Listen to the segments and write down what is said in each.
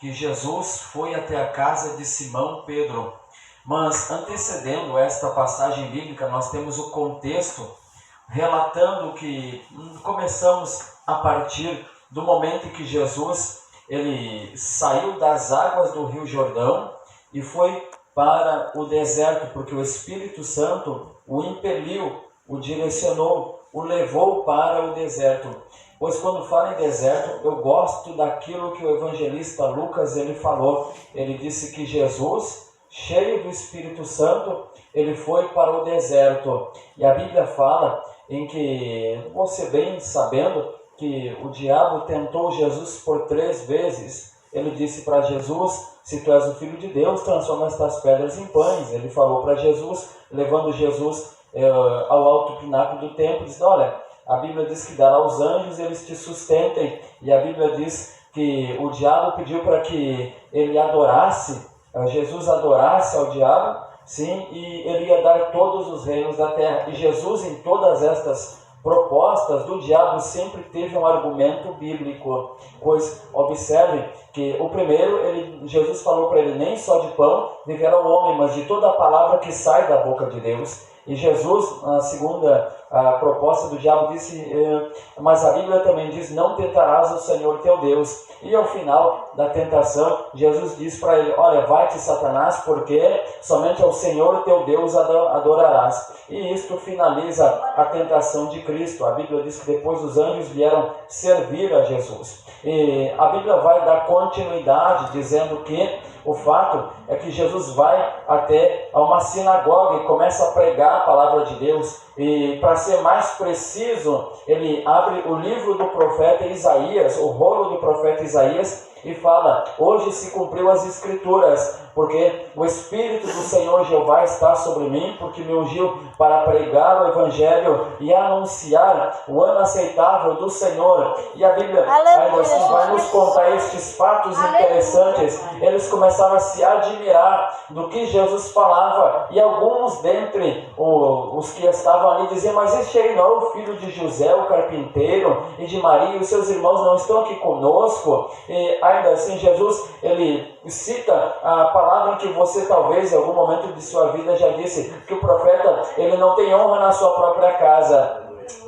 que Jesus foi até a casa de Simão Pedro. Mas antecedendo esta passagem bíblica, nós temos o contexto relatando que começamos a partir do momento em que Jesus ele saiu das águas do Rio Jordão e foi para o deserto, porque o Espírito Santo o impeliu, o direcionou, o levou para o deserto. Pois quando fala em deserto, eu gosto daquilo que o evangelista Lucas ele falou. Ele disse que Jesus, cheio do Espírito Santo, ele foi para o deserto. E a Bíblia fala em que, você bem sabendo, que o diabo tentou Jesus por 3 vezes. Ele disse para Jesus: se tu és o Filho de Deus, transforma estas pedras em pães. Ele falou para Jesus, levando Jesus ao alto pináculo do templo, disse: olha, a Bíblia diz que dará aos anjos, eles te sustentem. E a Bíblia diz que o diabo pediu para que ele adorasse, Jesus adorasse ao diabo, sim, e ele ia dar todos os reinos da terra. E Jesus, em todas estas propostas do diabo, sempre teve um argumento bíblico. Pois observe que o primeiro, Jesus falou para ele: nem só de pão viverá o homem, mas de toda a palavra que sai da boca de Deus. E Jesus, na segunda proposta do diabo, disse, mas a Bíblia também diz: não tentarás o Senhor teu Deus. E ao final da tentação, Jesus diz para ele: olha, vai-te, Satanás, porque somente ao Senhor teu Deus adorarás. E isto finaliza a tentação de Cristo. A Bíblia diz que depois os anjos vieram servir a Jesus. E a Bíblia vai dar continuidade, dizendo que o fato é que Jesus vai até uma sinagoga e começa a pregar a palavra de Deus. E para ser mais preciso, ele abre o livro do profeta Isaías, o rolo do profeta Isaías, e fala: hoje se cumpriu as Escrituras, porque o Espírito do Senhor Jeová está sobre mim, porque me ungiu para pregar o Evangelho e anunciar o ano aceitável do Senhor. E a Bíblia ainda assim vai nos contar estes fatos interessantes. Eles começaram a se admirar do que Jesus falava, e alguns dentre os que estavam ali diziam: mas este aí não é o filho de José, o carpinteiro, e de Maria, e os seus irmãos não estão aqui conosco? E ainda assim Jesus, ele cita a palavra em que você talvez em algum momento de sua vida já disse, que o profeta ele não tem honra na sua própria casa.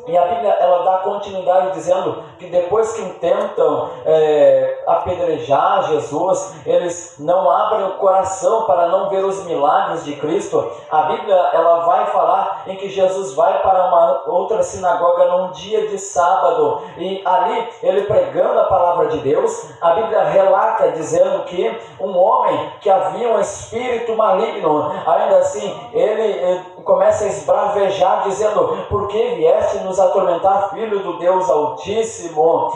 E a Bíblia ela dá continuidade dizendo que depois que intentam apedrejar Jesus, eles não abrem o coração para não ver os milagres de Cristo. A Bíblia ela vai falar em que Jesus vai para uma outra sinagoga num dia de sábado, e ali ele pregando a palavra de Deus, a Bíblia relata dizendo que um homem que havia um espírito maligno, ainda assim ele começa a esbravejar dizendo: por que vieste nos atormentar, filho do Deus Altíssimo?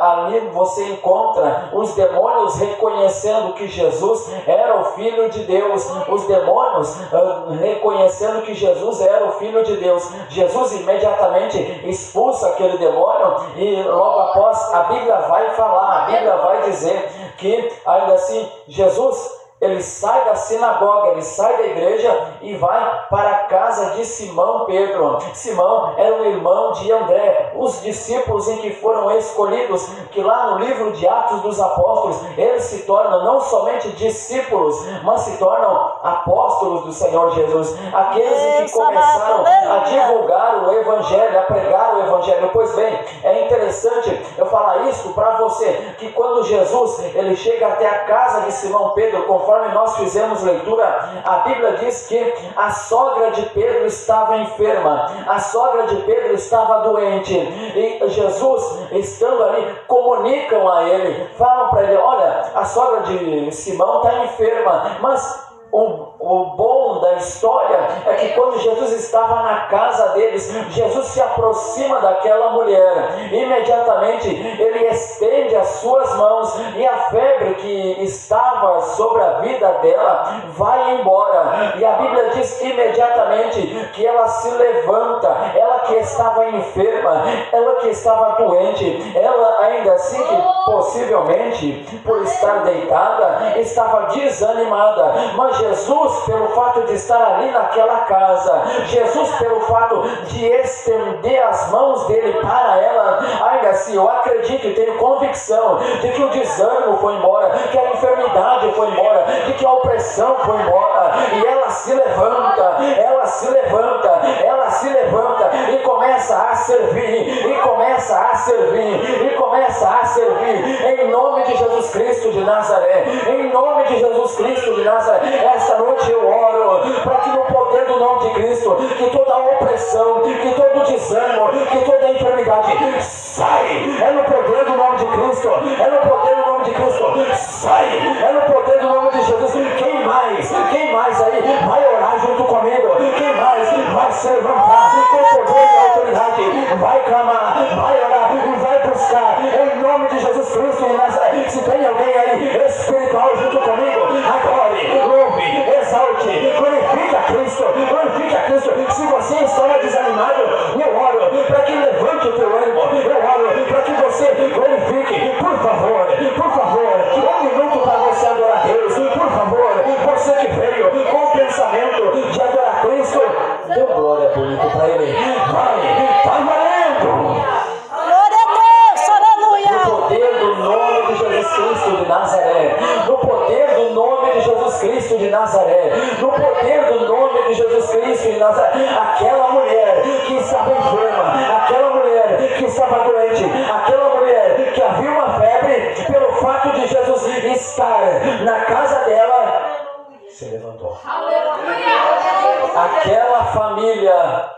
Ali você encontra os demônios reconhecendo que Jesus era o Filho de Deus. Os demônios reconhecendo que Jesus era o Filho de Deus. Jesus imediatamente expulsa aquele demônio, e logo após a Bíblia vai falar, a Bíblia vai dizer que ainda assim Jesus ele sai da sinagoga, ele sai da igreja e vai para a casa de Simão Pedro. Simão era um irmão de André, os discípulos em que foram escolhidos, que lá no livro de Atos dos Apóstolos, eles se tornam não somente discípulos, mas se tornam apóstolos do Senhor Jesus. Aqueles em que começaram a divulgar o Evangelho, a pregar o Evangelho. Pois bem, é interessante eu falar isso para você, que quando Jesus ele chega até a casa de Simão Pedro, conforme nós fizemos leitura, a Bíblia diz que a sogra de Pedro estava enferma, a sogra de Pedro estava doente, e Jesus, estando ali, comunicam a ele, falam para ele: olha, a sogra de Simão está enferma. Mas o bom da história é que quando Jesus estava na casa deles, Jesus se aproxima daquela mulher, imediatamente ele estende as suas mãos, e a febre que estava sobre a vida dela vai embora. E a Bíblia diz imediatamente que ela se levanta, ela que estava enferma, ela que estava doente, ela ainda assim que possivelmente por estar deitada estava desanimada, mas Jesus Jesus, pelo fato de estar ali naquela casa, Jesus, pelo fato de estender as mãos dele para ela, ainda assim, eu acredito e tenho convicção de que o desânimo foi embora, que a enfermidade foi embora, de que a opressão foi embora, e ela se levanta, ela se levanta, ela se levanta e começa a servir, e começa a servir, e começa a servir, em nome de Jesus Cristo de Nazaré, em nome de Jesus Cristo de Nazaré. Esta noite eu oro para que no poder do nome de Cristo, que toda a opressão, que todo o desânimo, que toda a enfermidade sai, é no poder do nome de Cristo, é no poder do nome de Cristo, sai, é no poder do nome de Jesus. Quem mais aí vai orar junto comigo? Quem mais vai se levantar com poder e autoridade, vai clamar, vai orar e vai buscar, em nome de Jesus Cristo de Nazaré? Se tem alguém aí espiritual junto comigo, adore, louve, exalte, glorifica Cristo, glorifica Cristo. Se você está desanimado, eu oro para que levante o teu ânimo, eu oro para que você glorifique, por favor, um minuto para você adorar Deus, por favor, você que veio com o pensamento de adorar Cristo, dê glória bonita para Ele, vai, tá valendo! Glória a Deus, aleluia! No poder do nome de Jesus Cristo de Nazaré, no poder do nome de Jesus Cristo de Nazaré, no poder do nome de Jesus Cristo de Nazaré, aquela mulher que estava enferma, aquela mulher que estava doente, aquela mulher que havia uma febre, pelo fato de Jesus estar na casa dela, se levantou. Aquela família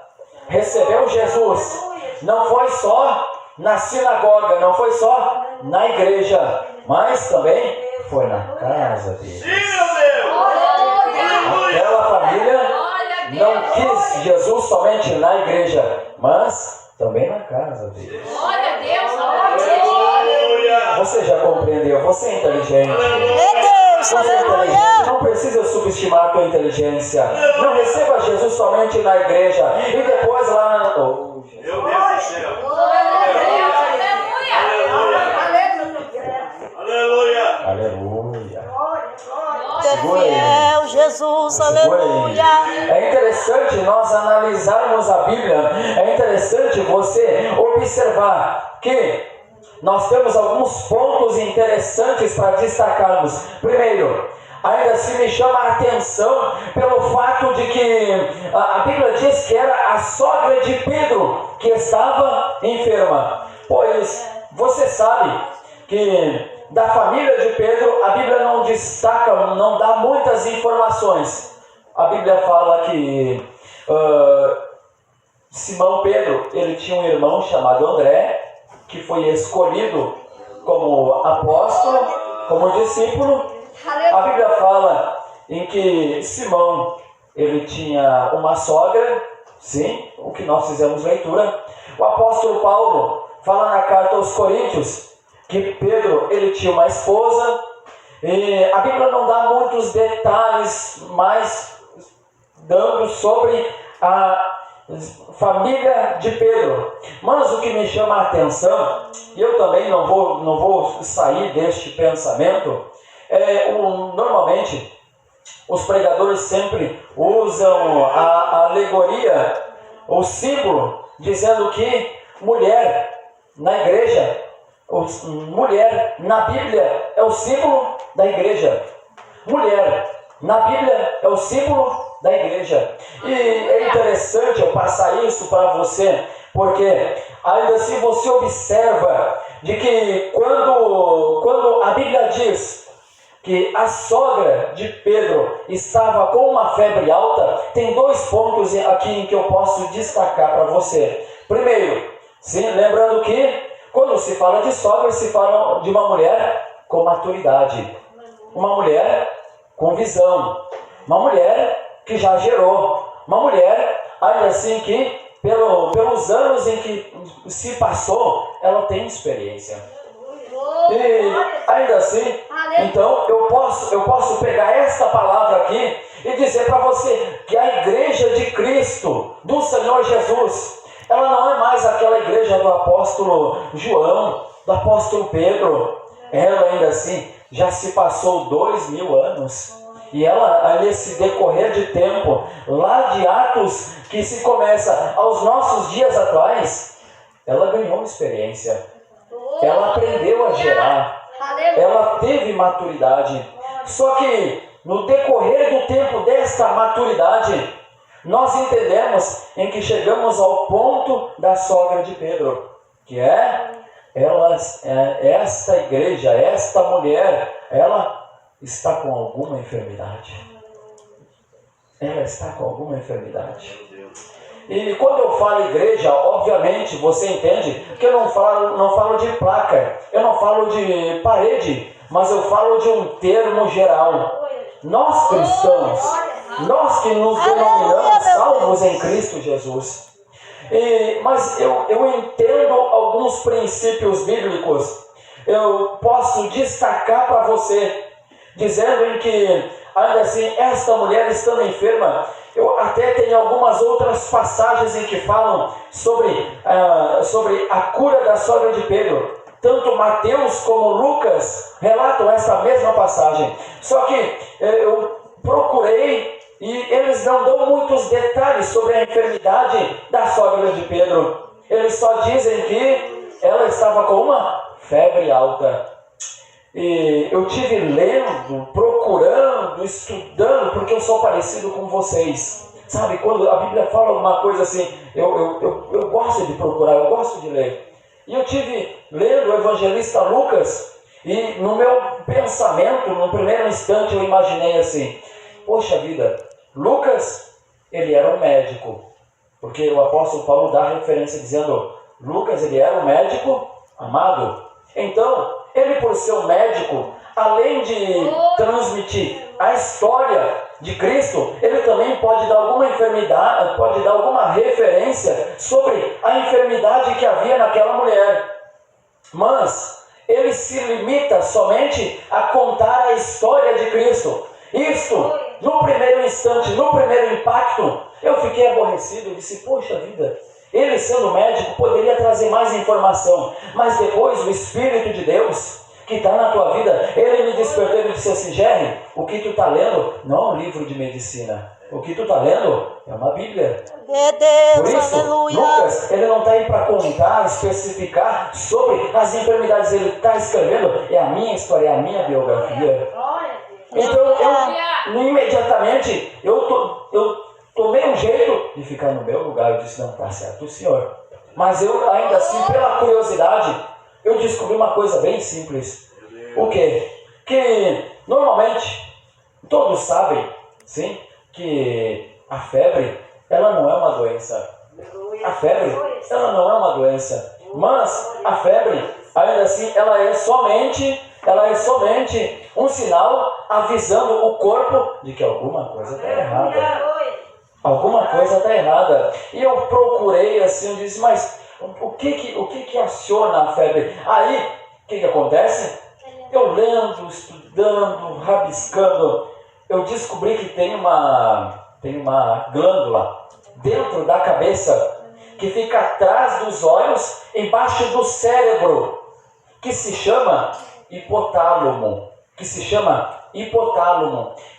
recebeu Jesus, não foi só na sinagoga, não foi só na igreja, mas também foi na casa dele. Aquela família não quis Jesus somente na igreja, mas também na casa dele. Glória a Deus, Você já compreendeu? Você é inteligente. Deus, aleluia! Não precisa subestimar a tua inteligência. Não receba Jesus somente na igreja e depois lá na... Oh, Meu Deus do céu. Aleluia. aleluia. É fiel, Jesus, aleluia! É interessante nós analisarmos a Bíblia. É interessante você observar que nós temos alguns pontos interessantes para destacarmos. Primeiro, ainda assim me chama a atenção pelo fato de que a Bíblia diz que era a sogra de Pedro que estava enferma. Pois você sabe que da família de Pedro a Bíblia não destaca, não dá muitas informações. A Bíblia fala que Simão Pedro, ele tinha um irmão chamado André, que foi escolhido como apóstolo, como discípulo. A Bíblia fala em que Simão, ele tinha uma sogra, sim, o que nós fizemos leitura. O apóstolo Paulo fala na carta aos Coríntios que Pedro, ele tinha uma esposa, e a Bíblia não dá muitos detalhes mais dando sobre a família de Pedro. Mas o que me chama a atenção, e eu também não vou sair deste pensamento, normalmente os pregadores sempre usam a alegoria, o símbolo, dizendo que mulher na igreja, mulher na Bíblia é o símbolo da igreja. Mulher na Bíblia é o símbolo da igreja. E é interessante eu passar isso para você, porque ainda assim você observa de que quando a Bíblia diz que a sogra de Pedro estava com uma febre alta, tem dois pontos aqui que eu posso destacar para você. Primeiro, sim, lembrando que quando se fala de sogra, se fala de uma mulher com maturidade, uma mulher com visão, uma mulher que já gerou, uma mulher ainda assim que pelos anos em que se passou, ela tem experiência. E ainda assim, então eu posso pegar esta palavra aqui e dizer para você que a igreja de Cristo, do Senhor Jesus, ela não é mais aquela igreja do apóstolo João, do apóstolo Pedro. Ela ainda assim já se passou 2000 anos. E ela, nesse decorrer de tempo, lá de Atos, que se começa aos nossos dias atuais, ela ganhou uma experiência. Ela aprendeu a gerar. Ela teve maturidade. Só que no decorrer do tempo desta maturidade, nós entendemos em que chegamos ao ponto da sogra de Pedro, que esta igreja, esta mulher, ela está com alguma enfermidade. Ela está com alguma enfermidade. E quando eu falo igreja, obviamente você entende que eu não falo de placa, eu não falo de parede, mas eu falo de um termo geral. Nós cristãos, nós que nos denominamos salvos em Cristo Jesus. Mas eu entendo alguns princípios bíblicos. Eu posso destacar para você, dizendo em que, ainda assim, esta mulher estando enferma, eu até tenho algumas outras passagens em que falam sobre a cura da sogra de Pedro. Tanto Mateus como Lucas relatam essa mesma passagem. Só que eu procurei e eles não dão muitos detalhes sobre a enfermidade da sogra de Pedro. Eles só dizem que ela estava com uma febre alta. E eu tive lendo, procurando, estudando, porque eu sou parecido com vocês. Sabe, quando a Bíblia fala alguma coisa assim, eu gosto de procurar, eu gosto de ler. E eu tive lendo o evangelista Lucas, e no meu pensamento, no primeiro instante, eu imaginei assim: poxa vida, Lucas, ele era um médico. Porque o apóstolo Paulo dá referência dizendo, Lucas, ele era um médico amado. Então, ele por ser um médico, além de transmitir a história de Cristo, ele também pode dar alguma enfermidade, pode dar alguma referência sobre a enfermidade que havia naquela mulher. Mas ele se limita somente a contar a história de Cristo. Isto, no primeiro instante, no primeiro impacto, eu fiquei aborrecido. Eu disse, poxa vida, ele sendo médico poderia trazer mais informação, mas depois o Espírito de Deus que está na tua vida, ele me despertou e me disse assim: Jerry, o que tu está lendo não é um livro de medicina, o que tu está lendo é uma Bíblia. Por isso, aleluia. Lucas, ele não está aí para contar, especificar sobre as enfermidades, ele está escrevendo, é a minha história, é a minha biografia. Então, imediatamente, eu tomei um jeito de ficar no meu lugar. Eu disse, não, está certo o senhor. Mas eu, ainda assim, pela curiosidade, eu descobri uma coisa bem simples. O quê? Que, normalmente, todos sabem, sim, que a febre, ela não é uma doença. A febre, ela não é uma doença. Mas, a febre, ainda assim, ela é somente um sinal avisando o corpo de que alguma coisa está errada. Alguma coisa está errada. E eu procurei assim, eu disse, mas o que aciona a febre? Aí, o que acontece? Eu lendo, estudando, rabiscando, eu descobri que tem uma glândula dentro da cabeça que fica atrás dos olhos, embaixo do cérebro, que se chama hipotálamo.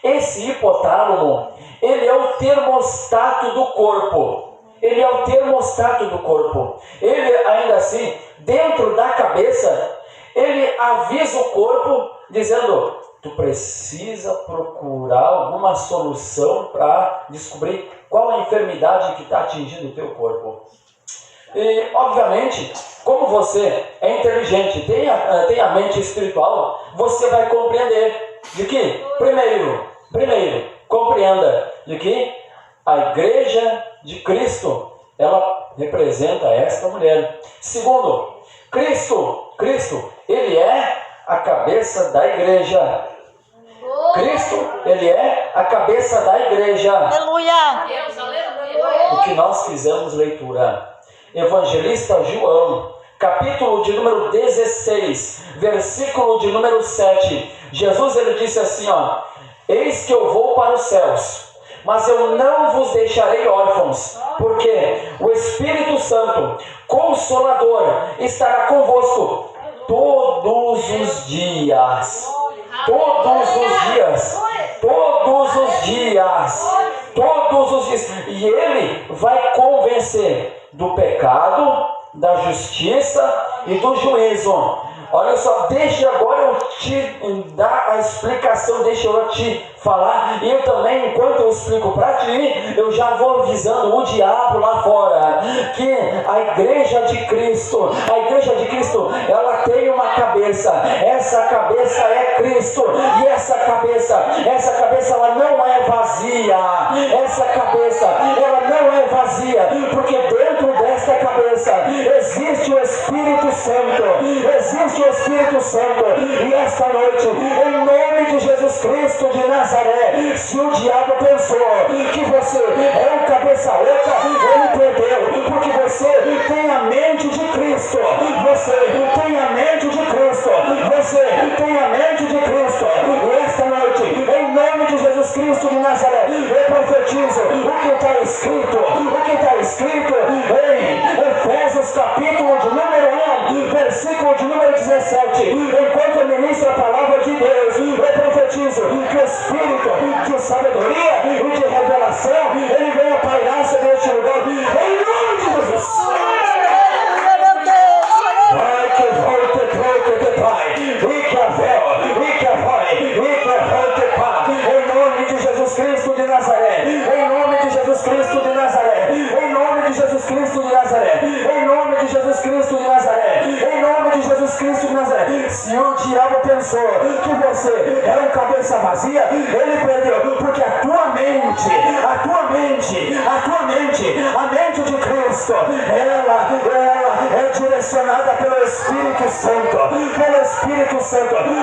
Esse hipotálamo, ele é o termostato do corpo. Ele, ainda assim, dentro da cabeça, ele avisa o corpo, dizendo, tu precisa procurar alguma solução para descobrir qual a enfermidade que está atingindo o teu corpo. E, obviamente, como você é inteligente, tem a mente espiritual, você vai compreender de que, primeiro, compreenda de que a igreja de Cristo, ela representa esta mulher. Segundo, Cristo, ele é a cabeça da igreja. Cristo, ele é a cabeça da igreja. Aleluia. O que nós fizemos leitura. Evangelista João, capítulo de número 16, versículo de número 7. Jesus, ele disse assim, ó: eis que eu vou para os céus, mas eu não vos deixarei órfãos, porque o Espírito Santo, Consolador, estará convosco todos os dias. todos os dias. Todos os dias. E Ele vai convencer do pecado, da justiça e do juízo. Olha só, deixa agora eu te dar a explicação, deixa eu te falar. E eu também, enquanto eu explico para ti, eu já vou avisando o diabo lá fora que a igreja de Cristo, ela tem uma cabeça. Essa cabeça é Cristo. E essa cabeça ela não é vazia. Essa cabeça, ela não é vazia, porque dentro desta cabeça existe o Espírito Santo. Existe o Espírito Santo. E esta noite, em nome de Jesus Cristo de Nazaré, se o diabo pensou que você é um cabeça oca, ele perdeu, porque você tem a mente de Cristo. Você tem a mente de Cristo. Você tem a mente de Cristo. E esta noite, em nome de Jesus Cristo de Nazaré, eu profetizo o que está escrito em Efésios capítulo de número 1, versículo de número 17. Enquanto eu ministro a palavra de Deus, eu profetizo que o Espírito de sabedoria e de revelação, ele venha pairar sobre este lugar, em nome de Jesus. Vai que volte, troque de Pai, e que a véu, e que a vai, e que a volte, Pai, em nome de Jesus Cristo de Nazaré, em nome de Jesus Cristo de Nazaré, em nome de Jesus Cristo de Nazaré, em nome de Jesus Cristo de Nazaré, em nome de Jesus Cristo de Nazaré. Se o diabo pensou que você era um cabeça vazia, ele perdeu, porque a mente de Cristo, ela é direcionada pelo Espírito Santo,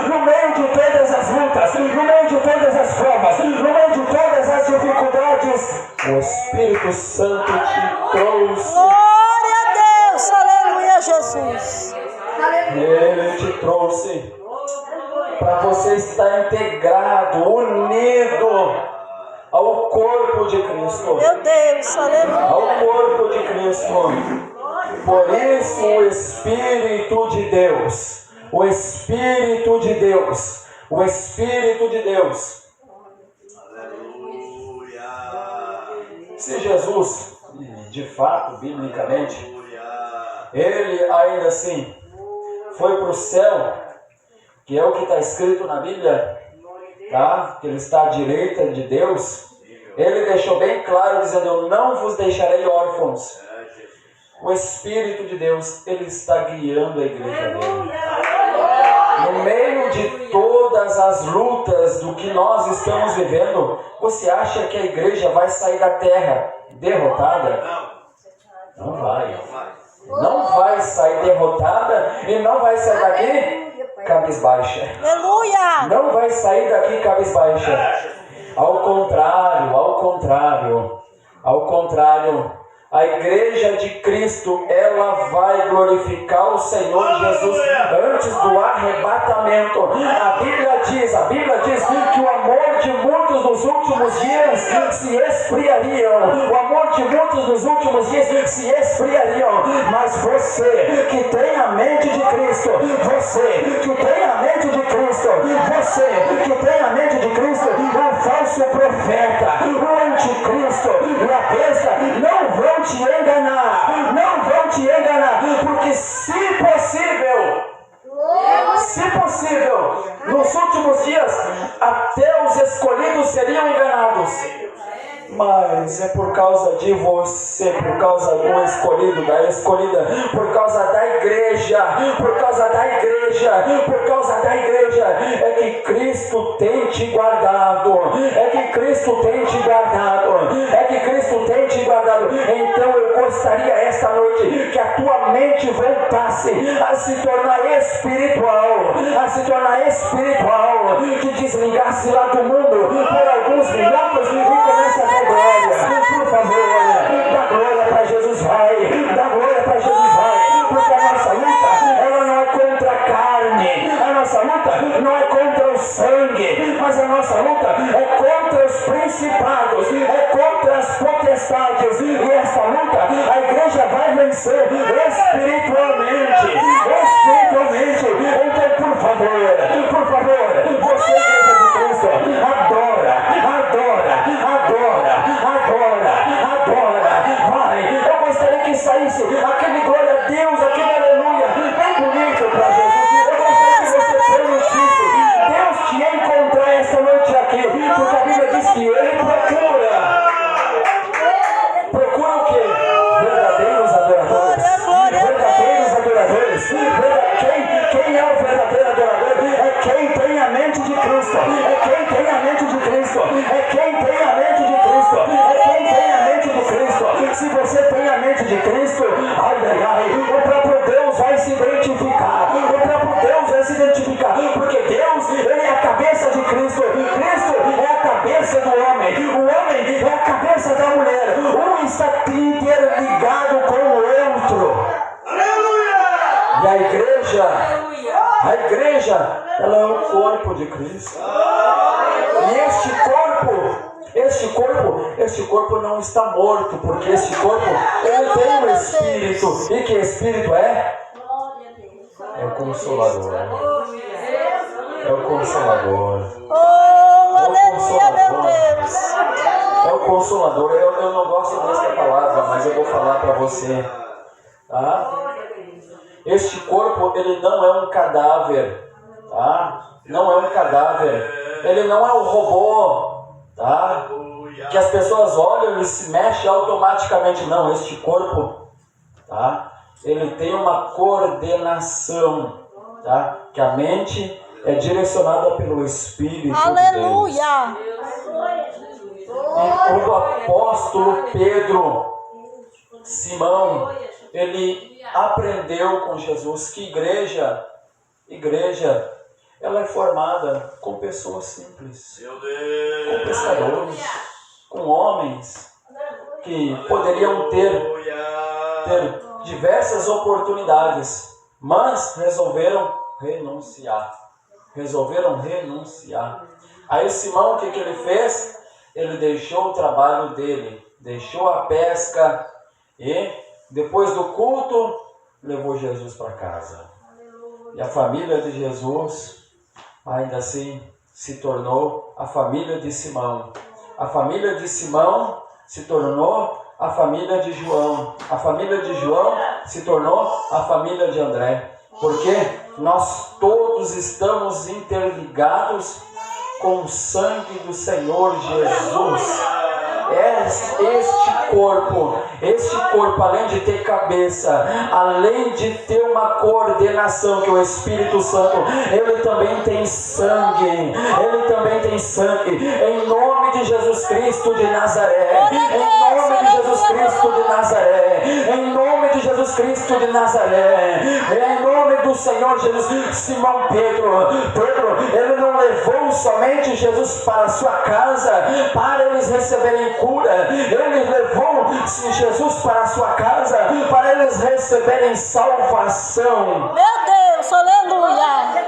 no meio de todas as lutas, no meio de todas as provas, no meio de todas as dificuldades, o Espírito Santo te trouxe. Glória a Deus, aleluia, Jesus. Ele te trouxe para você estar integrado, unido ao corpo de Cristo. Meu Deus, aleluia. Ao corpo de Cristo. Por isso o Espírito de Deus, o Espírito de Deus, o Espírito de Deus. Se Jesus, de fato, biblicamente, ele ainda assim foi para o céu, que é o que está escrito na Bíblia, tá? Que ele está à direita de Deus, ele deixou bem claro, dizendo: eu não vos deixarei órfãos. O Espírito de Deus, ele está guiando a igreja dele. No meio de todas as lutas do que nós estamos vivendo, você acha que a igreja vai sair da terra derrotada? Não vai. Não vai sair derrotada e não vai sair daqui cabisbaixa. Aleluia. Não vai sair daqui cabisbaixa. Ao contrário, a igreja de Cristo, ela vai glorificar o Senhor Jesus antes do arrebatamento. A Bíblia diz que o amor de muitos nos últimos dias se esfriariam. O amor de muitos nos últimos dias se esfriariam. Mas você que tem a mente de Cristo, o falso profeta, o anticristo e a besta não vão te enganar, porque se possível, nos últimos dias, até os escolhidos seriam enganados. Mas é por causa de você, por causa do escolhido, da escolhida, por causa da igreja, é que Cristo tem te guardado, Então eu gostaria esta noite que a tua mente voltasse a se tornar espiritual, que desligasse lá do mundo por alguns minutos e comece a dar glória. Por favor, dá glória para Jesus, vai, porque a nossa luta, ela não é contra a carne, a nossa luta não é contra o sangue, mas a nossa luta é contra os principados, é contra as potestades, e essa luta a igreja vai vencer espiritualmente. Então, por favor, você, igreja de Cristo, adora silêncio, aquele glória a Deus, aquele aleluia, bem bonito para Jesus. Eu gostaria que você permitisse Deus te encontrar esta noite aqui, porque a Bíblia diz que Ele procura o quê? Verdadeiros adoradores. Verdadeiros adoradores. Quem é o verdadeiro adorador? É quem tem a mente de Cristo. É quem tem a mente de Cristo. É quem tem a mente de Cristo. É quem tem a mente de Cristo. Se você tem a mente de Cristo, o próprio Deus vai se identificar. O próprio Deus vai se identificar. Porque Deus, Ele é a cabeça de Cristo. Cristo é a cabeça do homem. O homem é a cabeça da mulher. Um está interligado com o outro. E a igreja, ela é o corpo de Cristo. E este corpo não está morto, porque este corpo, ele tem um espírito. E que espírito é? É o Consolador. É o Consolador. Aleluia, meu Deus. É o Consolador. Eu não gosto dessa palavra, mas eu vou falar para você. Tá? Este corpo, ele não é um cadáver. Tá? Não é um cadáver. Ele não é um robô. Tá? Que as pessoas olham e se mexem automaticamente. Não, este corpo, tá? Ele tem uma coordenação. Tá? Que a mente é direcionada pelo Espírito Aleluia. de Deus. E o apóstolo Pedro, Simão, ele aprendeu com Jesus que igreja, ela é formada com pessoas simples, com pescadores, com homens que poderiam ter diversas oportunidades, mas resolveram renunciar. Aí Simão, o que ele fez? Ele deixou o trabalho dele, deixou a pesca e depois do culto levou Jesus para casa. E a família de Jesus ainda assim se tornou a família de Simão. A família de Simão se tornou a família de João. A família de João se tornou a família de André. Porque nós todos estamos interligados com o sangue do Senhor Jesus. Este corpo, além de ter cabeça, além de ter uma coordenação que é o Espírito Santo, ele também tem sangue. Em nome de Jesus Cristo de Nazaré. Em nome de Jesus Cristo de Nazaré. Em nome de Jesus Cristo de Nazaré. Em nome do Senhor Jesus. Simão Pedro, ele não levou somente Jesus para a sua casa para eles receberem cura. Ele levou Jesus para a sua casa para eles receberem salvação. Meu Deus, aleluia.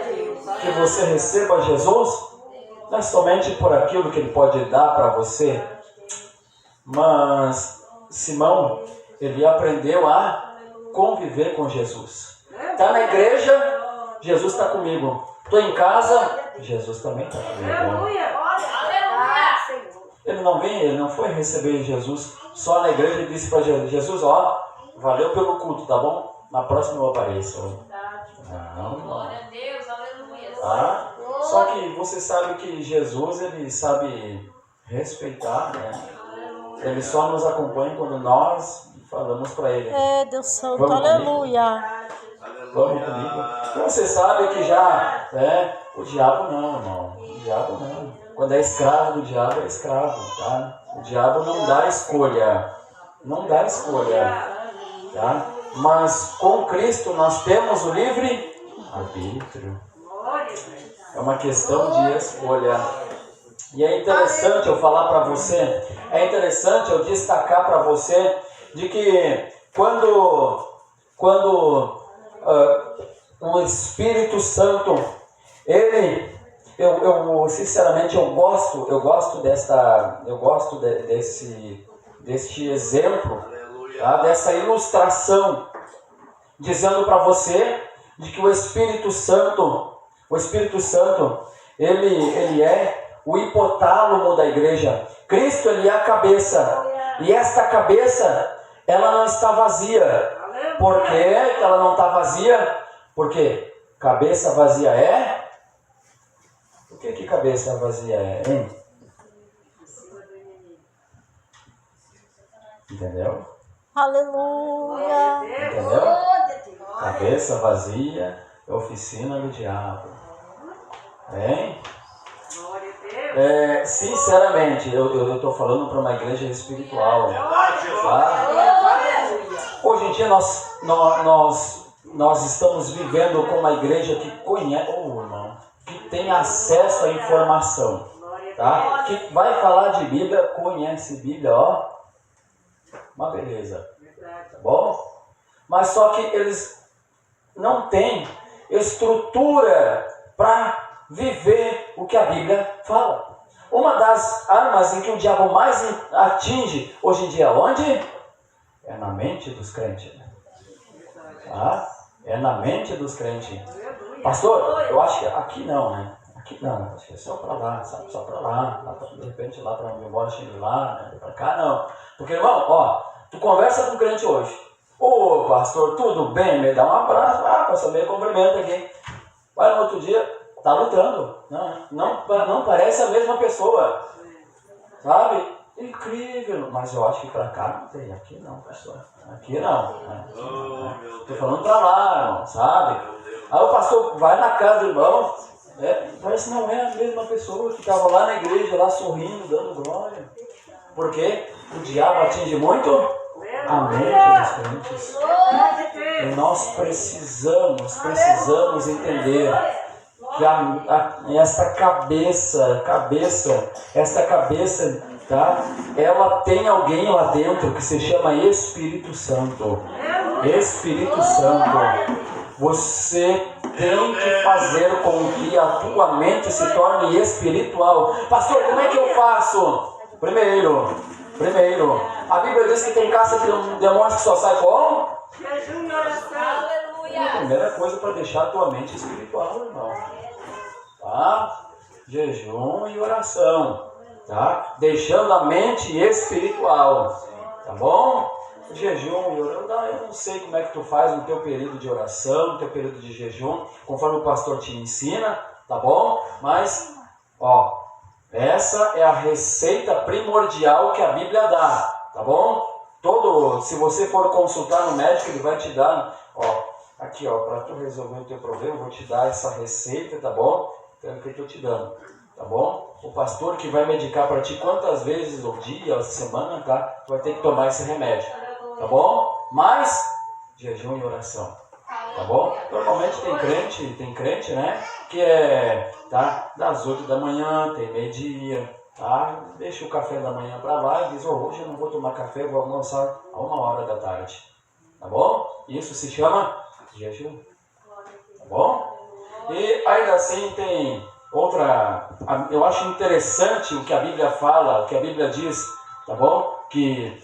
Que você receba Jesus não é somente por aquilo que Ele pode dar para você, mas Simão, ele aprendeu a conviver com Jesus. Está na igreja, Jesus está comigo. Estou em casa, Jesus também está comigo. Ele não foi receber Jesus só na igreja e disse para Jesus, valeu pelo culto, tá bom? Na próxima eu apareço. Não. Glória a Deus, aleluia. Tá? Só que você sabe que Jesus, ele sabe respeitar, né? Ele só nos acompanha quando nós falamos para ele. É, Deus Santo, aleluia. Vamos comigo. Você sabe que já, o diabo não, irmão. O diabo não. Quando é escravo do diabo, é escravo, tá? O diabo não dá escolha. Tá? Mas com Cristo nós temos o livre arbítrio. É uma questão de escolha. E é interessante eu falar para você, é interessante eu destacar para você de que quando o Espírito Santo, eu sinceramente eu gosto deste exemplo, tá? Dessa ilustração, dizendo para você de que o Espírito Santo, ele é o hipotálamo da igreja. Cristo, ele é a cabeça. E esta cabeça, ela não está vazia. Por que ela não está vazia? Porque cabeça vazia é? O que cabeça vazia é, hein? Entendeu? Aleluia. Entendeu? Cabeça vazia é oficina do diabo. Hein? Sinceramente, eu estou falando para uma igreja espiritual. Tá? Hoje em dia nós estamos vivendo com uma igreja que conhece, irmão, que tem acesso à informação. Tá? Que vai falar de Bíblia, conhece Bíblia, ó. Uma beleza. Tá bom? Mas só que eles não têm estrutura para viver o que a Bíblia fala. Uma das armas em que o diabo mais atinge hoje em dia, onde? É na mente dos crentes. Tá? É na mente dos crentes. Pastor, eu acho que aqui não, né? Aqui não, acho que é só para lá, sabe? Só para lá, de repente lá para onde embora chegue lá, né? Para cá não. Porque, irmão, ó, tu conversa com o crente hoje. Ô, pastor, tudo bem? Me dá um abraço, passa meio cumprimento aqui. Vai no outro dia, tá lutando. Não parece a mesma pessoa. Sabe? Incrível. Mas eu acho que para cá não tem. Aqui não, pastor. Aqui não. Estou falando para lá, irmão, sabe? Aí o pastor vai na casa do irmão. Parece que não é a mesma pessoa que estava lá na igreja, lá sorrindo, dando glória. Porque o diabo atinge muito a mente dos crentes. E nós precisamos entender que esta cabeça, tá? Ela tem alguém lá dentro que se chama Espírito Santo. Espírito Santo. Você tem que fazer com que a tua mente se torne espiritual. Pastor, como é que eu faço? Primeiro, a Bíblia diz que tem caça de demônios que só sai com jejum e oração. A primeira coisa para deixar a tua mente espiritual, irmão. Tá? Jejum e oração. Tá? Deixando a mente espiritual. Tá bom? Jejum e oração. Eu não sei como é que tu faz no teu período de oração, no teu período de jejum, conforme o pastor te ensina, tá bom? Mas, ó, essa é a receita primordial que a Bíblia dá, tá bom? Se você for consultar no médico, ele vai te dar, ó, aqui, ó, para tu resolver o teu problema, eu vou te dar essa receita, tá bom? Então é o que eu estou te dando, tá bom? O pastor que vai medicar para ti quantas vezes ao dia, a semana, tá? Tu vai ter que tomar esse remédio, tá bom? Mas, jejum e oração. Tá bom? Normalmente tem crente, né? Que é, tá? Das 8 da manhã, tem meio-dia, tá? Deixa o café da manhã pra lá e diz, hoje eu não vou tomar café, vou almoçar a 1h da tarde. Tá bom? Isso se chama jejum. Tá bom? E ainda assim tem outra, eu acho interessante o que a Bíblia fala, o que a Bíblia diz, tá bom? Que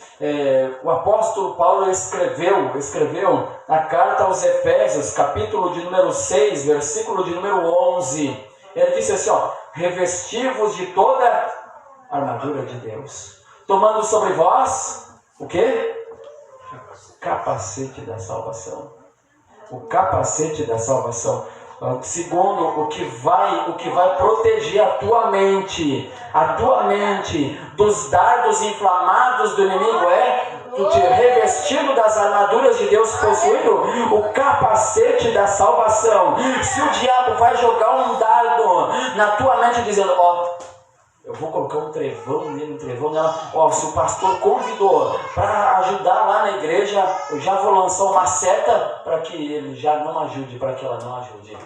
o apóstolo Paulo escreveu na carta aos Efésios, capítulo de número 6, versículo de número 11. Ele disse assim, ó, revesti-vos de toda a armadura de Deus, tomando sobre vós, o quê? Capacete da salvação. O capacete da salvação. Segundo, o que vai proteger a tua mente dos dardos inflamados do inimigo tu te revestindo das armaduras de Deus, possuindo o capacete da salvação. Se o diabo vai jogar um dardo na tua mente dizendo, ó, eu vou colocar um trevão nela, ó, se o pastor convidou para ajudar lá na igreja, eu já vou lançar uma seta para que ele já não ajude, para que ela não ajude.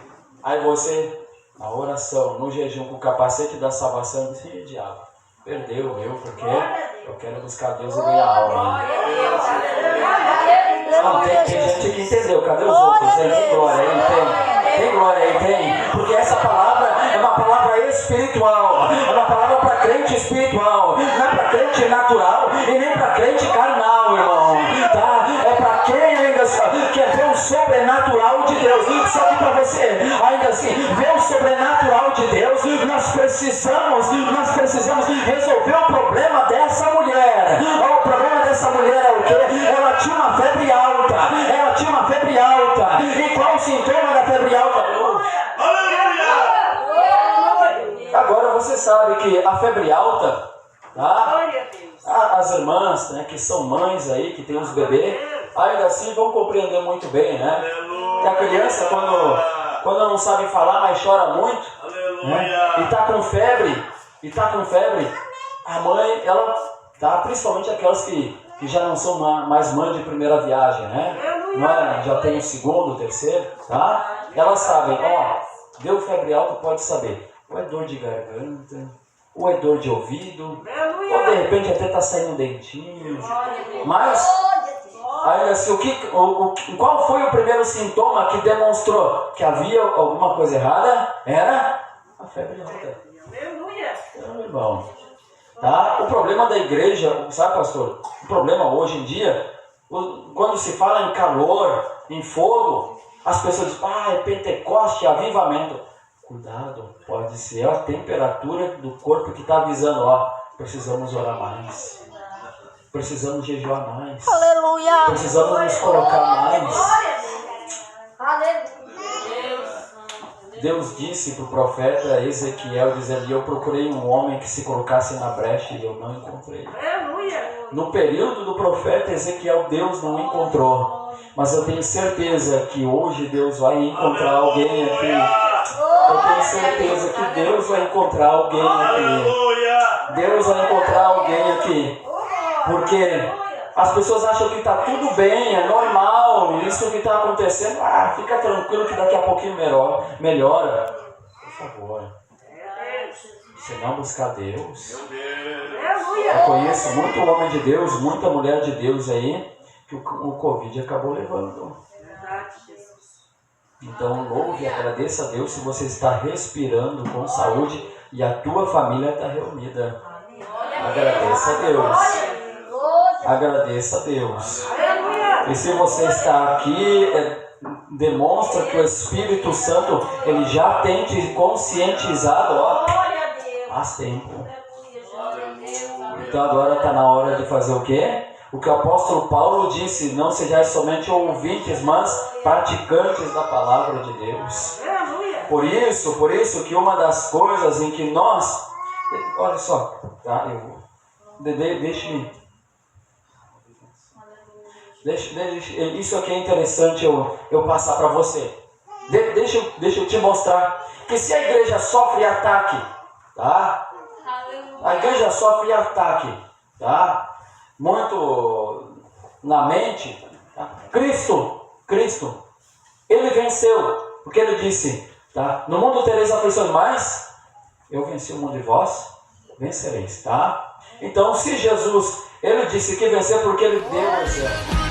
Aí você, na oração, no jejum, com o capacete da salvação, diz, diabo, perdeu o meu, porque eu quero buscar Deus e ganhar alma. Não, tem gente que entendeu, cadê os outros? Tem glória aí, tem glória aí, tem. Porque essa palavra é uma palavra espiritual, é uma palavra para crente espiritual, não é para crente natural e nem para crente carnal, irmão. Tá? É para quem ainda quer ver o sobrenatural de Deus. Só que para você, ainda assim, ver o sobrenatural de Deus, nós precisamos resolver o problema dessa mulher. O problema dessa mulher é o quê? Ela que a febre alta, tá? Glória a Deus. As irmãs, né, que são mães aí, que tem os bebês, ainda assim vão compreender muito bem, né? Que a criança, quando não sabe falar, mas chora muito, né? E tá com febre, a mãe, ela, tá, principalmente aquelas que já não são mais mães de primeira viagem, né? Já tem o segundo, o terceiro, tá? Elas sabem, ó, deu febre alta, pode saber, ou é dor de garganta, ou é dor de ouvido, ou de repente até tá saindo um dentinho, mas aí assim, qual foi o primeiro sintoma que demonstrou que havia alguma coisa errada? Era a febre alta. Então, irmão, tá? O problema da igreja, sabe, pastor? O problema hoje em dia, quando se fala em calor, em fogo, as pessoas dizem, é Pentecoste, avivamento. Cuidado, pode ser a temperatura do corpo que está avisando, ó, precisamos orar mais. Precisamos jejuar mais. Aleluia. Precisamos nos colocar mais. Aleluia. Deus disse para o profeta Ezequiel, dizendo, eu procurei um homem que se colocasse na brecha e eu não encontrei. No período do profeta Ezequiel, Deus não encontrou. Mas eu tenho certeza que hoje Deus vai encontrar alguém aqui. Eu tenho certeza que Deus vai encontrar alguém aqui. Deus vai encontrar alguém aqui. Porque as pessoas acham que está tudo bem, é normal, isso que está acontecendo, fica tranquilo que daqui a pouquinho melhora. Por favor. Se não buscar Deus. Eu conheço muito homem de Deus, muita mulher de Deus aí, que o Covid acabou levando. Então louve e agradeça a Deus se você está respirando com saúde e a tua família está reunida. Agradeça a Deus. Agradeça a Deus. E se você está aqui, demonstra que o Espírito Santo ele já tem te conscientizado, ó, faz tempo. Então agora está na hora de fazer o quê? O que o apóstolo Paulo disse, não sejais somente ouvintes, mas praticantes da palavra de Deus. Por isso que uma das coisas em que nós, olha só, tá? Isso aqui é interessante eu passar para você. Deixa eu te mostrar que se a igreja sofre ataque, tá? A igreja sofre ataque, tá? Muito na mente, tá? Cristo, ele venceu, porque ele disse, tá? No mundo tereis aflições, mas eu venci o mundo e vós vencereis, tá? Então, se Jesus, ele disse que venceu porque ele deu o exemplo.